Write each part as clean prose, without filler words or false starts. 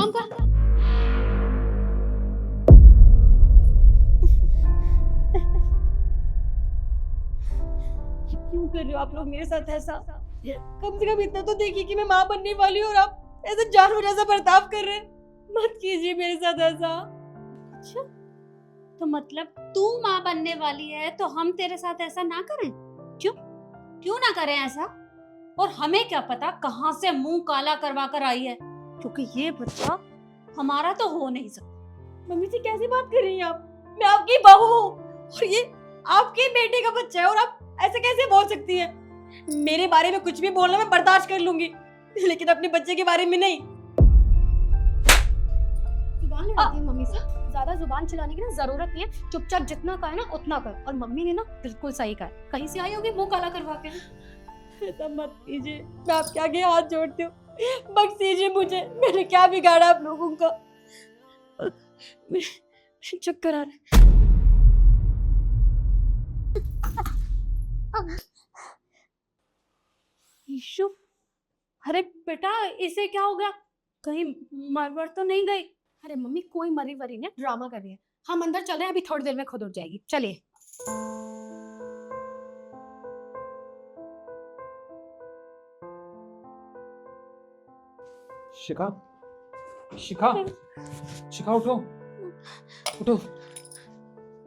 काम कर। क्यों कर रहे हो आप लोग मेरे साथ ऐसा? कम से कम इतना तो देखिए कि मैं माँ बनने वाली हूँ और आप ऐसे जानवर जैसा बर्ताव कर रहे हैं। मत कीजिए मेरे साथ ऐसा। अच्छा, तो मतलब तू माँ बनने वाली है तो हम तेरे साथ ऐसा ना करें? क्यों क्यों ना करें ऐसा? और हमें क्या पता कहाँ से मुंह काला करवा कर आई है, क्योंकि ये बच्चा हमारा तो हो नहीं सकता। मम्मी जी कैसी बात कर रही हैं आप? मैं आपकी बहू हूँ और ये आपके बेटे का बच्चा है और आप ऐसे कैसे बोल सकती हैं? मेरे बारे में कुछ भी बोलना मैं बर्दाश्त कर लूंगी, लेकिन अपने बच्चे के बारे में नहीं। जुबान लड़ाती है मम्मी से। ज्यादा जुबान चलाने की ना जरूरत नहीं है। चुपचाप जितना कहा है ना उतना कर। और मम्मी ने ना बिल्कुल सही कहा है। कहीं से आई होगी मुंह काला करवा के। ऐसा मत कीजिए, मैं आपके आगे हाथ जोड़ती हूँ, बख्श दीजिए मुझे। मैंने क्या बिगाड़ा आप लोगों का? चक्कर आ रहा है। ईशु, अरे बेटा इसे क्या हो गया? कहीं मर तो नहीं गई? अरे मम्मी कोई मरी वरी नहीं, ड्रामा कर रही है। हम अंदर चले, अभी थोड़ी देर में खुद उठ जाएगी। चलिए। शिखा, शिखा, शिखा उठो, उठो।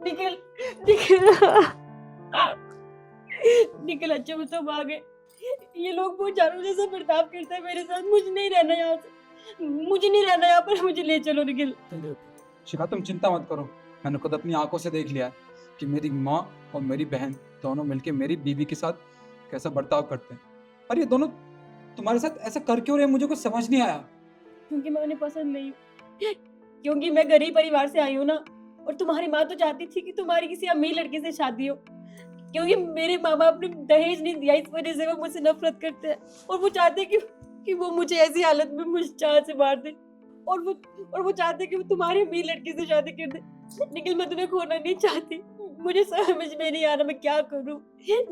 निखिल, निखिल, निखिल अच्छा मैं तुम आ गए। ये लोग बहुत जानवर जैसा बर्ताव करते हैं मेरे साथ। मुझे नहीं रहना यहाँ से, मुझे नहीं रहना यहाँ पर। मुझे ले चलो निखिल। शिखा तुम चिंता मत करो, मैंने खुद अपनी आंखों से देख लिया है कि मेरी माँ और मेरी बहन दोनों मिलके मेरी बीवी के साथ कैसा बर्ताव करते हैं। पर ये दोनों तुम्हारे साथ ऐसा कर क्यों रहे हैं, मुझे कुछ समझ नहीं आया। क्योंकि मैं उन्हें पसंद नहीं हूँ, क्योंकि मैं गरीब परिवार से आई हूँ ना। और तुम्हारी माँ तो चाहती थी कि तुम्हारी किसी अमीर लड़के से शादी हो, क्योंकि मेरे माँ बाप ने दहेज नहीं दिया, इस वजह से वो मुझसे नफरत करते हैं। और वो चाहते हैं कि वो मुझे ऐसी हालत में मुझे चाह से मार दे। और वो चाहते हैं कि वो तुम्हारे अमीर लड़के से शादी कर दे। लेकिन मैं तुम्हें खोना नहीं चाहती। मुझे समझ में नहीं आ रहा मैं क्या करूं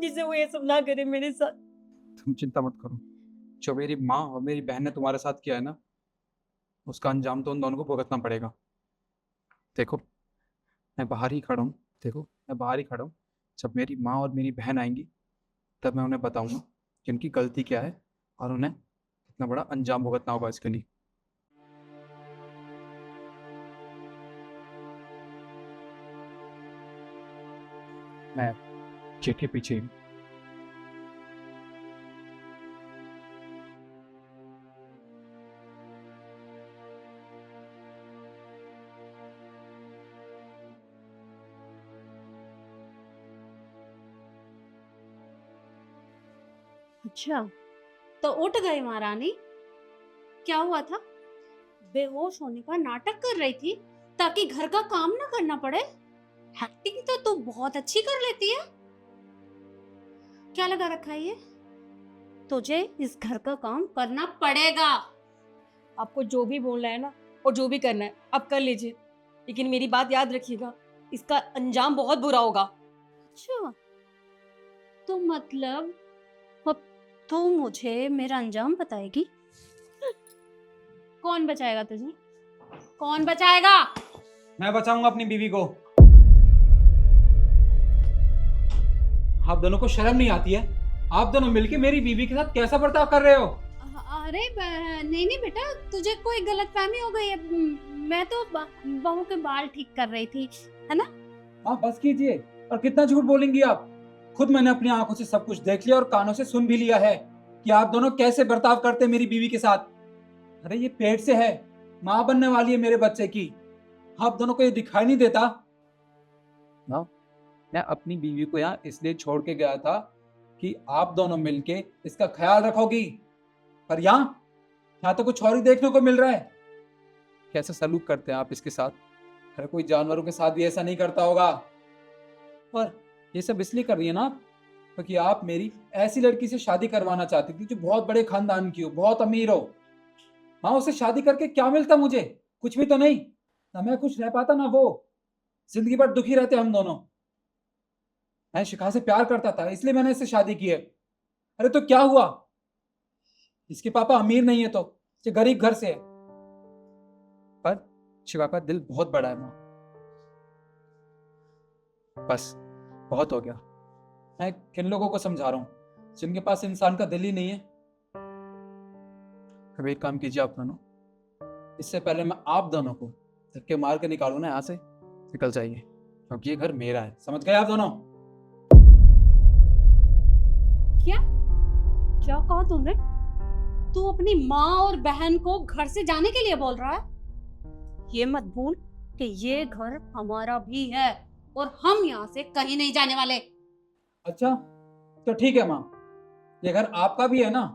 जिससे वो ये सब ना करे मेरे साथ। तुम चिंता मत करो, जो मेरी माँ और मेरी बहन ने तुम्हारे साथ किया है ना, उसका अंजाम तो उन दोनों को भुगतना पड़ेगा। देखो मैं बाहर ही खड़ा हूँ, देखो मैं बाहर ही खड़ा हूँ। जब मेरी माँ और मेरी बहन आएंगी तब मैं उन्हें बताऊंगा कि उनकी गलती क्या है और उन्हें कितना बड़ा अंजाम भुगतना होगा इसके लिए। मैं गेट के पीछे ही हूँ। अच्छा, तो उठ गई महारानी? क्या हुआ था? बेहोश होने का नाटक कर रही थी ताकि घर का काम ना करना पड़े। एक्टिंग तो तू बहुत अच्छी कर लेती है। क्या लगा रखा है ये? तुझे इस घर का काम करना पड़ेगा। आपको जो भी बोलना है ना और जो भी करना है आप कर लीजिए, लेकिन मेरी बात याद रखिएगा, इसका अंजाम बहुत बुरा होगा। अच्छा, तो मतलब अब तू मुझे मेरा अंजाम बताएगी? कौन बचाएगा तुझे? कौन बचाएगा? मैं बचाऊंगा अपनी बीवी को। आप दोनों को शर्म नहीं आती है? आप दोनों मिलके मेरी बीवी के साथ कैसा बर्ताव कर रहे हो? अरे नहीं नहीं बेटा, तुझे कोई गलतफहमी हो गई है। मैं तो बहू के बाल ठीक कर रही थी, है ना? हाँ बस कीजिए, और कितना झूठ बोलेंगी आप। खुद मैंने अपनी आंखों से सब कुछ देख लिया और कानों से सुन भी लिया है कि आप दोनों कैसे बर्ताव करते हैं मेरी बीवी के साथ। अरे ये पेट से है, माँ बनने वाली है मेरे बच्चे की। आप दोनों को ये दिखाई नहीं देता ना? मैं अपनी बीवी को यहाँ इसलिए छोड़ के गया था कि आप दोनों मिलके इसका ख्याल रखोगी, पर यहाँ तो कुछ और ही देखने को मिल रहा है। कैसे सलूक करते हैं आप इसके साथ? अरे कोई जानवरों के साथ भी ऐसा नहीं करता होगा। और ये सब इसलिए कर रही है ना आप, क्योंकि आप मेरी ऐसी लड़की से शादी करवाना चाहती थी जो बहुत बड़े खानदान की हो, बहुत अमीर हो। हाँ, उससे शादी करके क्या मिलता मुझे? कुछ भी तो नहीं। ना मैं कुछ रह पाता ना वो। जिंदगी भर दुखी रहते हम दोनों। मैं शिखा से प्यार करता था इसलिए मैंने इससे शादी की है। अरे तो क्या हुआ? इसके पापा अमीर नहीं है तो ये गरीब घर से है। पर शिवा का दिल बहुत बड़ा है माँ। बस बहुत हो गया। मैं किन लोगों को समझा रहा हूँ जिनके पास इंसान का दिल ही नहीं है। अब एक काम कीजिए आप दोनों, इससे पहले मैं आप दोनों को धक्के मार के निकालू ना यहाँ से, निकल जाइए, क्योंकि ये घर मेरा है। समझ गए आप दोनों? क्या क्या कहा तुमने? तू अपनी माँ और बहन को घर से जाने के लिए बोल रहा है? ये मत भूल कि ये घर हमारा भी है और हम यहाँ से कहीं नहीं जाने वाले। अच्छा तो ठीक है माँ, ये घर आपका भी है ना,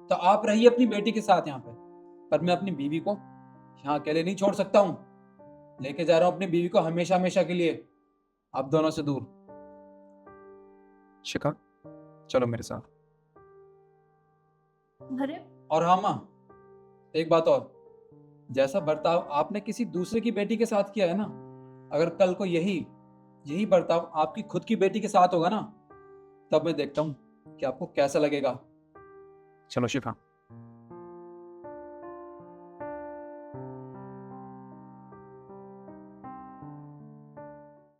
तो आप रहिए अपनी बेटी के साथ यहाँ पे। पर मैं अपनी बीवी को यहाँ अकेले नहीं छोड़ सकता हूँ। लेके जा रहा हूँ अपनी बीवी को हमेशा हमेशा के लिए आप दोनों से दूर। शिखा चलो मेरे साथ। अरे और हाँ माँ, एक बात और, जैसा बर्ताव आपने किसी दूसरे की बेटी के साथ किया है ना, अगर कल को यही बर्ताव आपकी खुद की बेटी के साथ होगा ना, तब मैं देखता हूँ कि आपको कैसा लगेगा। चलो शिखा।